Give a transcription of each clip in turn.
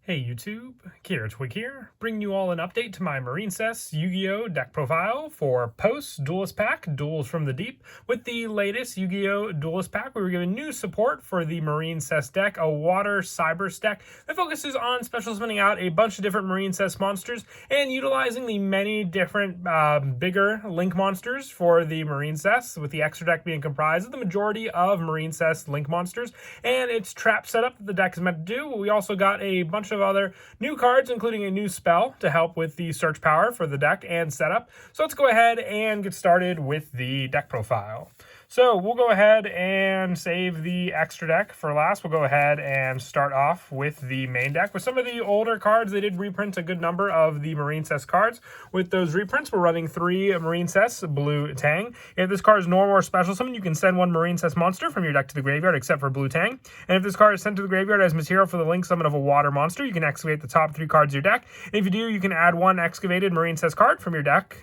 Hey YouTube, Twig here, bringing you all an update to my Marincess Yugioh deck profile for post-Duelist Pack, Duels from the Deep. With the latest Yugioh Duelist Pack, we were given new support for the Marincess deck, a Water Cybers deck that focuses on special summoning out a bunch of different Marincess monsters and utilizing the many different bigger Link monsters for the Marincess, with the extra deck being comprised of the majority of Marincess Link monsters and its trap setup that the deck is meant to do. We also got a bunch of other new cards, including a new spell to help with the search power for the deck and setup. So let's go ahead and get started with the deck profile. So we'll go ahead and save the extra deck for last. We'll go ahead and start off with the main deck. With some of the older cards, they did reprint a good number of the Marincess cards. With those reprints, we're running 3 Marincess Blue Tang. If this card is normal or special summon, you can send 1 Marincess monster from your deck to the graveyard, except for Blue Tang. And if this card is sent to the graveyard as material for the link summon of a water monster, you can excavate the top 3 cards of your deck. And if you do, you can add 1 excavated Marincess card from your deck.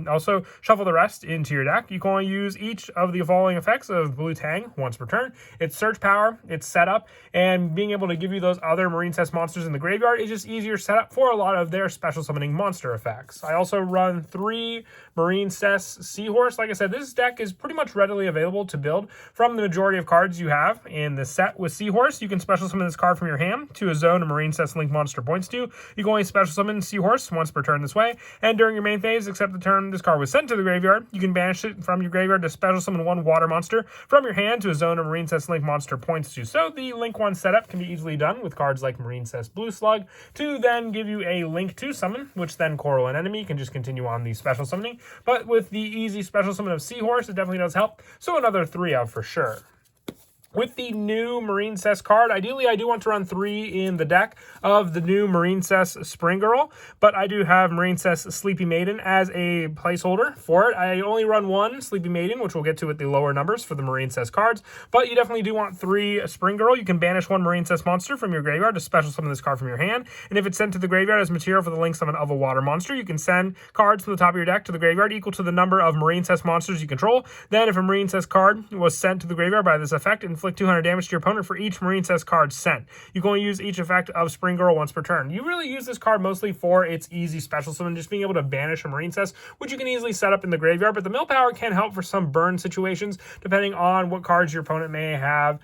Also, shuffle the rest into your deck. You can only use each of the following effects of Blue Tang once per turn. Its search power, its setup, and being able to give you those other Marincess monsters in the graveyard is just easier setup for a lot of their special summoning monster effects. I also run 3 Marincess Seahorse. Like I said, this deck is pretty much readily available to build from the majority of cards you have in the set. With Seahorse, you can special summon this card from your hand to a zone a Marincess Link monster points to. You can only special summon Seahorse once per turn this way, and during your main phase, except the turn this card was sent to the graveyard, you can banish it from your graveyard to special summon 1 water monster from your hand to a zone a Marincess Link monster points to. So the Link 1 setup can be easily done with cards like Marincess Blue Slug to then give you a Link 2 summon, which then Coral and Enemy can just continue on the special summoning. But with the easy special summon of Seahorse, it definitely does help. So another 3 out for sure. With the new Marincess card, ideally I do want to run 3 in the deck of the new Marincess Spring Girl, but I do have Marincess Sleepy Maiden as a placeholder for it. I only run 1 Sleepy Maiden, which we'll get to with the lower numbers for the Marincess cards, but you definitely do want 3 Spring Girl. You can banish 1 Marincess monster from your graveyard to special summon this card from your hand, and if it's sent to the graveyard as material for the link summon of a water monster, you can send cards from the top of your deck to the graveyard equal to the number of Marincess monsters you control. Then if a Marincess card was sent to the graveyard by this effect, inflict 200 damage to your opponent for each Marincess card sent. You can only use each effect of Spring Girl once per turn. You really use this card mostly for its easy special summon, just being able to banish a Marincess, which you can easily set up in the graveyard, but the mill power can help for some burn situations, depending on what cards your opponent may have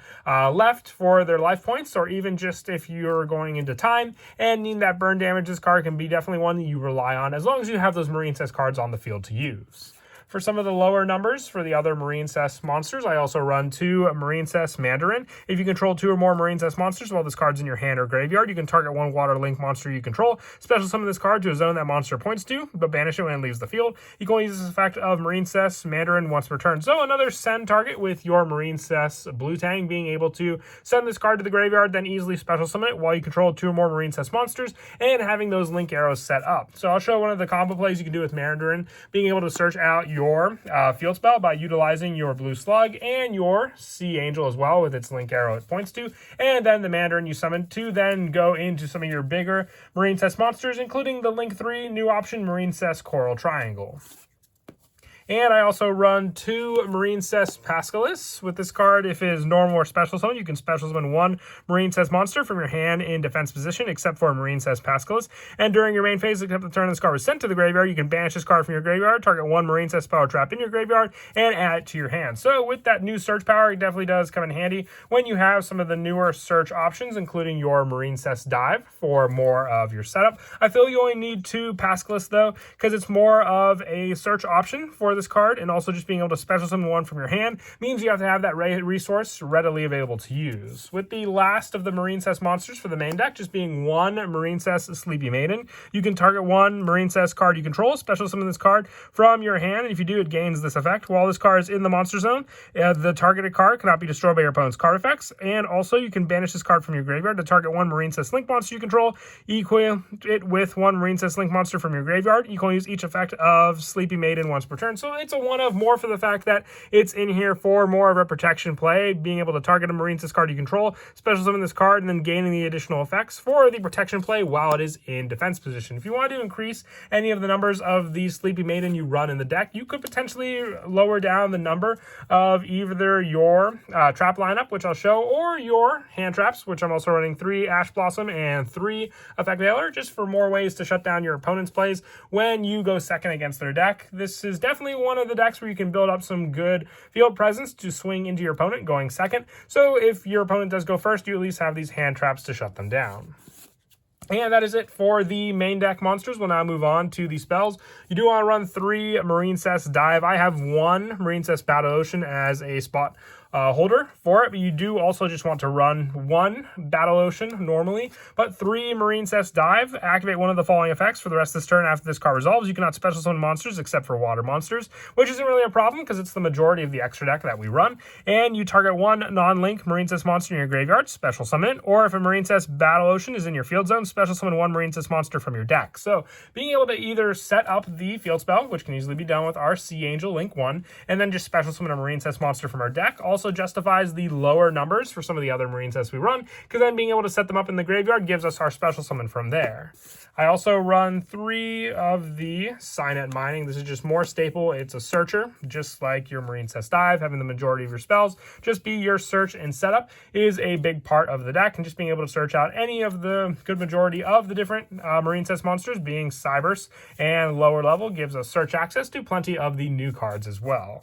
left for their life points, or even just if you're going into time and need that burn damage. This card can be definitely one that you rely on, as long as you have those Marincess cards on the field to use. For some of the lower numbers for the other Marincess monsters, I also run 2 Marincess Mandarin. If you control 2 or more Marincess monsters while this card's in your hand or graveyard, you can target 1 water link monster you control, special summon this card to a zone that monster points to, but banish it when it leaves the field. You can only use this effect of Marincess Mandarin once per turn. So another send target with your Marincess Blue Tang, being able to send this card to the graveyard, then easily special summon it while you control 2 or more Marincess monsters, and having those link arrows set up. So I'll show one of the combo plays you can do with Mandarin, being able to search out your field spell by utilizing your Blue Slug and your Sea Angel as well with its link arrow it points to, and then the Mandarin you summon to then go into some of your bigger Marincess monsters, including the Link 3 new option Marincess Coral Triangle. And I also run 2 Marincess Pascalis. With this card, if it is normal or special summon, you can special summon 1 Marincess monster from your hand in defense position, except for Marincess Pascalis. And during your main phase, except the turn this card was sent to the graveyard, you can banish this card from your graveyard, target 1 Marincess power trap in your graveyard, and add it to your hand. So with that new search power, it definitely does come in handy when you have some of the newer search options, including your Marincess Dive for more of your setup. I feel you only need 2 Pascalis though, because it's more of a search option for this card, and also just being able to special summon 1 from your hand means you have to have that resource readily available to use. With the last of the Marincess monsters for the main deck just being 1 Marincess Sleepy Maiden, you can target 1 Marincess card you control, special summon this card from your hand, and if you do, it gains this effect. While this card is in the monster zone, the targeted card cannot be destroyed by your opponent's card effects, and also you can banish this card from your graveyard to target 1 Marincess Link monster you control, equal it with 1 Marincess Link monster from your graveyard. You can only use each effect of Sleepy Maiden once per turn. So So it's a one of, more for the fact that it's in here for more of a protection play, being able to target a Marincess card you control, special summon this card, and then gaining the additional effects for the protection play while it is in defense position. If you want to increase any of the numbers of the Sleepy Maiden you run in the deck, you could potentially lower down the number of either your trap lineup, which I'll show, or your hand traps, which I'm also running 3 Ash Blossom and 3 Effect Veiler, just for more ways to shut down your opponent's plays when you go second against their deck. This is definitely one of the decks where you can build up some good field presence to swing into your opponent going second. So if your opponent does go first, you at least have these hand traps to shut them down. And that is it for the main deck monsters. We'll now move on to the spells. You do want to run 3 Marincess Dive. I have 1 Marincess Battle Ocean as a spot holder for it, but you do also just want to run 1 Battle Ocean normally, but 3 Marincess Dive. Activate one of the following effects for the rest of this turn. After this card resolves, you cannot special summon monsters except for water monsters, which isn't really a problem because it's the majority of the extra deck that we run. And you target 1 non-link Marincess monster in your graveyard, special summon it, or if a Marincess Battle Ocean is in your field zone, special summon 1 Marincess monster from your deck. So being able to either set up the field spell, which can easily be done with our Sea Angel Link 1, and then just special summon a Marincess monster from our deck, also justifies the lower numbers for some of the other Marincess we run, because then being able to set them up in the graveyard gives us our special summon from there. I also run 3 of the Signet Mining. This is just more staple. It's a searcher, just like your Marincess Dive, having the majority of your spells just be your search and setup is a big part of the deck, and just being able to search out any of the good majority of the different Marincess monsters, being Cybers and lower level, gives us search access to plenty of the new cards as well.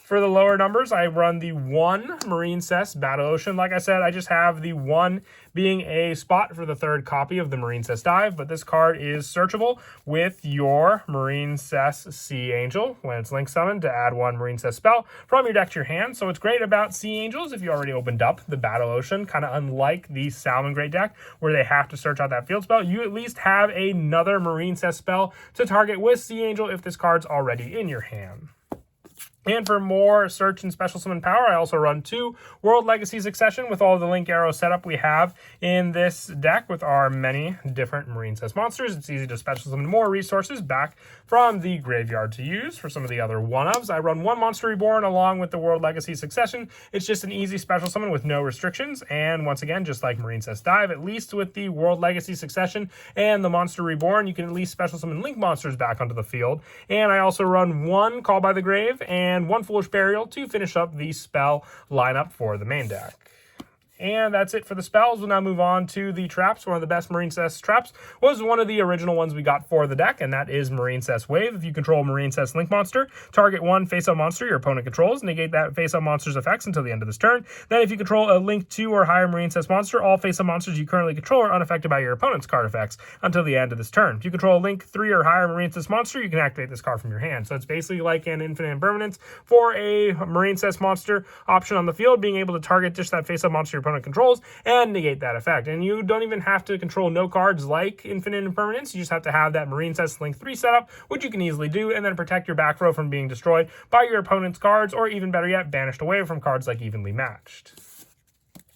For the lower numbers, I run the 1 Marincess Battle Ocean. Like I said, I just have the 1 being a spot for the 3rd copy of the Marincess Dive, but this card is searchable with your Marincess Sea Angel when it's link summoned to add 1 Marincess spell from your deck to your hand. So what's great about Sea Angels, if you already opened up the Battle Ocean, kind of unlike the Salmon Great deck where they have to search out that field spell, you at least have another Marincess spell to target with Sea Angel if this card's already in your hand. And for more search and special summon power, I also run 2 World Legacy Succession with all the Link Arrow setup we have in this deck with our many different Marincess monsters. It's easy to special summon more resources back from the graveyard to use. For some of the other one-ofs, I run 1 Monster Reborn along with the World Legacy Succession. It's just an easy special summon with no restrictions. And once again, just like Marincess Dive, at least with the World Legacy Succession and the Monster Reborn, you can at least special summon Link monsters back onto the field. And I also run 1 Call by the Grave and 1 Foolish Burial to finish up the spell lineup for the main deck. And that's it for the spells. We'll now move on to the traps. One of the best Marincess traps was one of the original ones we got for the deck, and that is Marincess Wave. If you control Marincess Link monster, target 1 face-up monster your opponent controls, negate that face-up monster's effects until the end of this turn. Then if you control a Link 2 or higher Marincess monster, all face-up monsters you currently control are unaffected by your opponent's card effects until the end of this turn. If you control a Link 3 or higher Marincess monster, you can activate this card from your hand. So it's basically like an infinite impermanence for a Marincess monster option on the field, being able to target just that face-up monster your opponent controls and negate that effect. And you don't even have to control no cards like Infinite Impermanence. You just have to have that Marincess Link 3 setup, which you can easily do, and then protect your back row from being destroyed by your opponent's cards, or even better yet, banished away from cards like Evenly Matched.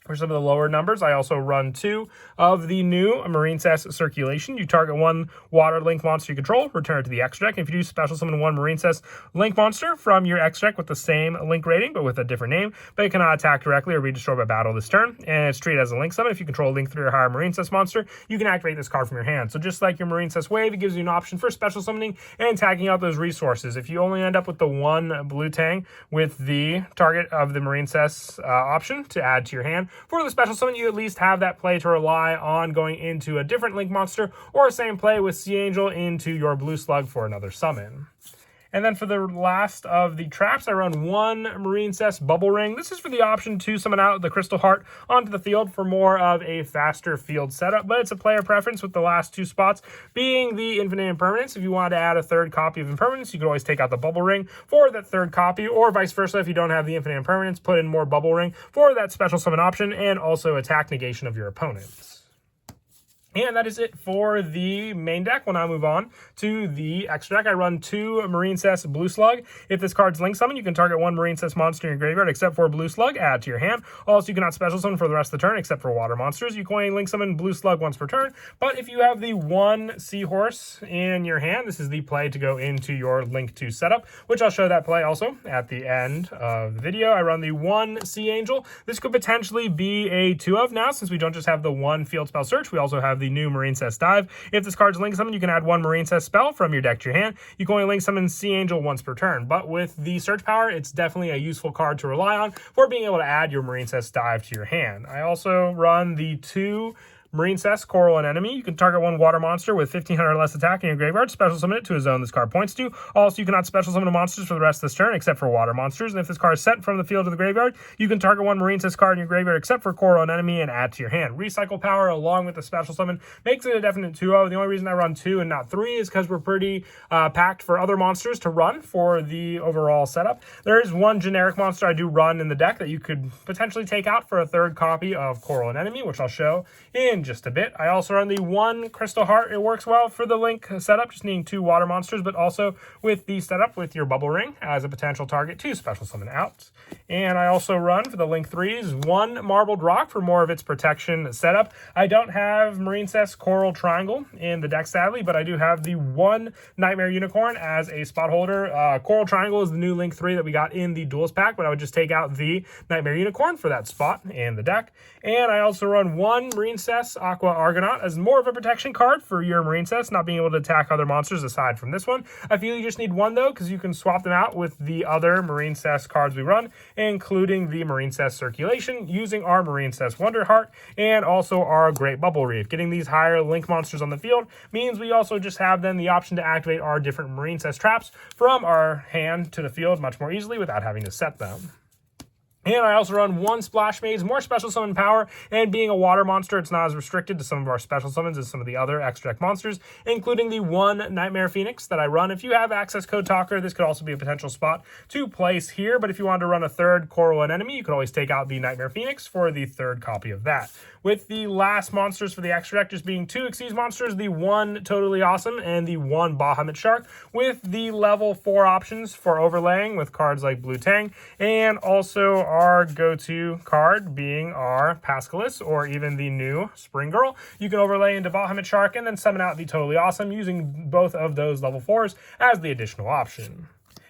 For some of the lower numbers, I also run 2 of the new Marincess Circulation. You target 1 Water Link monster you control, return it to the X deck. If you do special summon 1 Marincess Link monster from your X deck with the same Link rating, but with a different name, but it cannot attack directly or be destroyed by battle this turn, and it's treated as a Link summon. If you control a Link 3 or higher Marincess monster, you can activate this card from your hand. So just like your Marincess Wave, it gives you an option for special summoning and tagging out those resources. If you only end up with the 1 blue tang with the target of the Marincess option to add to your hand, for the special summon, you at least have that play to rely on going into a different Link monster, or same play with Sea Angel into your blue slug for another summon. And then for the last of the traps, I run 1 Marincess Bubble Ring. This is for the option to summon out the Crystal Heart onto the field for more of a faster field setup, but it's a player preference with the last 2 spots being the Infinite Impermanence. If you want to add a 3rd copy of Impermanence, you can always take out the Bubble Ring for that 3rd copy, or vice versa. If you don't have the Infinite Impermanence, put in more Bubble Ring for that special summon option and also attack negation of your opponents. And that is it for the main deck. We'll now move on to the extra deck. I run 2 Marincess Blue Slug. If this card's link summon, you can target 1 Marincess monster in your graveyard except for Blue Slug, add to your hand. Also, you cannot special summon for the rest of the turn except for water monsters. You can only link summon Blue Slug once per turn, but if you have the 1 Seahorse in your hand, this is the play to go into your Link 2 setup, which I'll show that play also at the end of the video. I run the 1 Sea Angel. This could potentially be a 2 of now, since we don't just have the 1 Field Spell Search, we also have the new Marincess Dive. If this card's link summon, you can add 1 Marincess spell from your deck to your hand. You can only link summon Sea Angel once per turn, but with the search power, it's definitely a useful card to rely on for being able to add your Marincess Dive to your hand. I also run the 2 Marincess Coral and Enemy. You can target 1 water monster with 1500 or less attack in your graveyard, special summon it to a zone this card points to. Also, you cannot special summon monsters for the rest of this turn except for water monsters. And if this card is sent from the field to the graveyard, you can target 1 Marincess card in your graveyard except for Coral and Enemy and add to your hand. Recycle power along with the special summon makes it a definite 2-0. The only reason I run 2 and not 3 is because we're pretty packed for other monsters to run for the overall setup. There is 1 generic monster I do run in the deck that you could potentially take out for a 3rd copy of Coral and Enemy, which I'll show in just a bit. I also run the 1 Crystal Heart. It works well for the Link setup, just needing 2 water monsters, but also with the setup with your Bubble Ring as a potential target to special summon out. And I also run for the Link 3s 1 Marbled Rock for more of its protection setup. I don't have Marincess Coral Triangle in the deck, sadly, but I do have the 1 Nightmare Unicorn as a spot holder. Coral Triangle is the new Link 3 that we got in the Duels pack, but I would just take out the Nightmare Unicorn for that spot in the deck. And I also run 1 Marincess Aqua Argonaut as more of a protection card for your Marincess, not being able to attack other monsters aside from this one. I feel you just need 1 though, because you can swap them out with the other Marincess cards we run, including the Marincess Circulation, using our Marincess Wonder Heart, and also our Great Bubble Reef. Getting these higher Link monsters on the field means we also just have then the option to activate our different Marincess traps from our hand to the field much more easily without having to set them. And I also run 1 Splash Maze, more special summon power, and being a water monster, it's not as restricted to some of our special summons as some of the other extra deck monsters, including the 1 Nightmare Phoenix that I run. If you have access code Talker, this could also be a potential spot to place here, but if you wanted to run a 3rd Coral and Enemy, you could always take out the Nightmare Phoenix for the 3rd copy of that. With the last monsters for the extra deck just being 2 Xyz monsters, the 1 Totally Awesome and the 1 Bahamut Shark, with the level 4 options for overlaying with cards like Blue Tang, and also our go-to card being our Pascalis, or even the new Spring Girl. You can overlay into Bahamut Shark and then summon out the Totally Awesome using both of those level 4s as the additional option.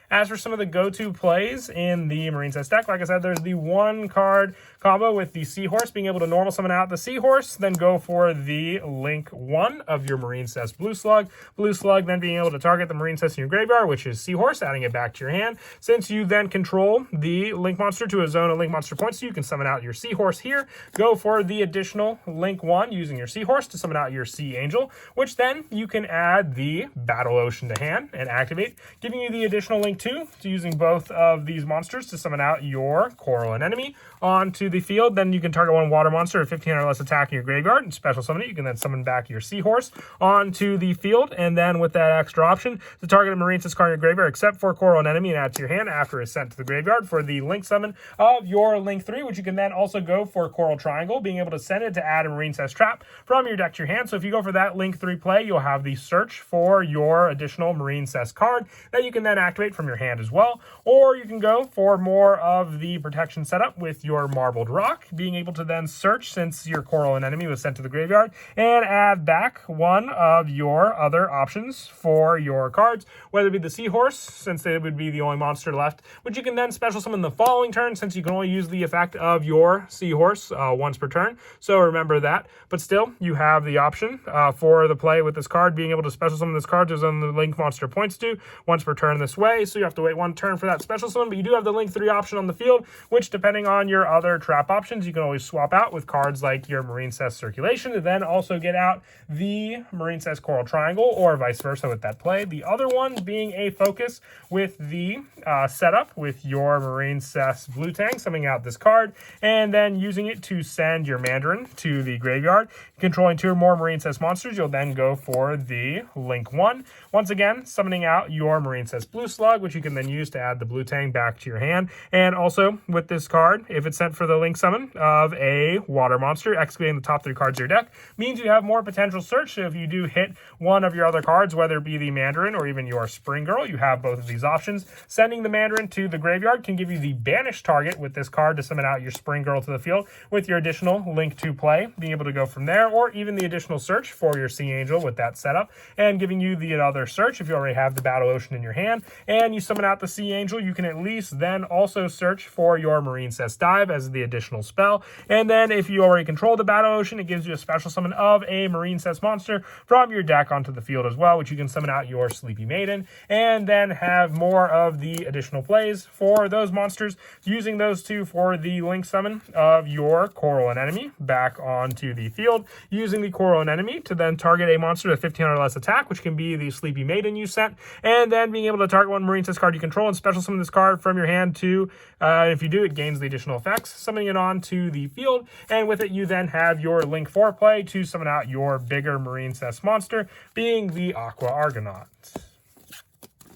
As for some of the go-to plays in the Marincess deck, like I said, there's the 1 card combo with the Seahorse, being able to normal summon out the Seahorse, then go for the Link 1 of your Marincess Blue Slug. Blue Slug then being able to target the Marincess in your graveyard, which is Seahorse, adding it back to your hand. Since you then control the Link monster to a zone of Link monster points, so you can summon out your Seahorse here. Go for the additional Link 1 using your Seahorse to summon out your Sea Angel, which then you can add the Battle Ocean to hand and activate, giving you the additional Link 2 to using both of these monsters to summon out your Coral and Enemy onto the field. Then you can target 1 water monster at 15 or less attack in your graveyard and special summon it. You can then summon back your Seahorse onto the field, and then with that extra option to target a Marincess card in your graveyard except for Coral and Enemy and add to your hand after it's sent to the graveyard for the Link summon of your Link 3, which you can then also go for Coral Triangle, being able to send it to add a Marincess trap from your deck to your hand. So if you go for that Link 3 play, you'll have the search for your additional Marincess card that you can then activate from your hand as well. Or you can go for more of the protection setup with your Marbled Rock, being able to then search since your Coral and Enemy was sent to the graveyard and add back 1 of your other options for your cards, whether it be the Seahorse, since it would be the only monster left, which you can then special summon the following turn, since you can only use the effect of your Seahorse once per turn. So remember that. But still, you have the option for the play with this card, being able to special summon this card to zone the Link monster points to once per turn this way. So you have to wait 1 turn for that special summon, but you do have the Link 3 option on the field, which depending on your other trap options, you can always swap out with cards like your Marincess Circulation to then also get out the Marincess Coral Triangle, or vice versa with that play. The other one being a focus with the setup with your Marincess Blue Tang, summoning out this card, and then using it to send your Mandarin to the graveyard. Controlling 2 or more Marincess monsters, you'll then go for the Link 1. Once again, summoning out your Marincess Blue Slug, which you can then use to add the Blue Tang back to your hand. And also, with this card, if it's sent for the link summon of a water monster, excavating the top 3 cards of your deck, means you have more potential search. So if you do hit one of your other cards, whether it be the Mandarin or even your Spring Girl, you have both of these options. Sending the Mandarin to the graveyard can give you the banish target with this card to summon out your Spring Girl to the field with your additional link to play, being able to go from there, or even the additional search for your Sea Angel with that setup, and giving you the other search if you already have the Battle Ocean in your hand, and you summon out the Sea Angel, you can at least then also search for your Marincess Dive as the additional spell, and then if you already control the Battle Ocean, it gives you a special summon of a Marincess monster from your deck onto the field as well, which you can summon out your Sleepy Maiden, and then have more of the additional plays for those monsters, using those two for the link summon of your Coral Anemone back onto the field, using the Coral Anemone to then target a monster with 1500 or less attack, which can be the Sleepy Maiden you sent, and then being able to target one Marincess card you control and special summon this card from your hand to, if you do, it gains the additional effects, summoning it on to the field, and with it you then have your link 4 play to summon out your bigger Marincess monster, being the Aqua Argonaut.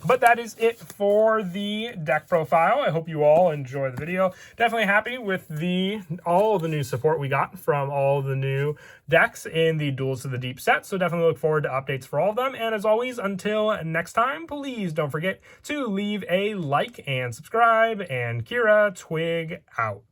But that is it for the deck profile. I hope you all enjoy the video. Definitely happy with all the new support we got from all the new decks in the Duels to the Deep set. So definitely look forward to updates for all of them. And as always, until next time, please don't forget to leave a like and subscribe. And Kira, Twig out.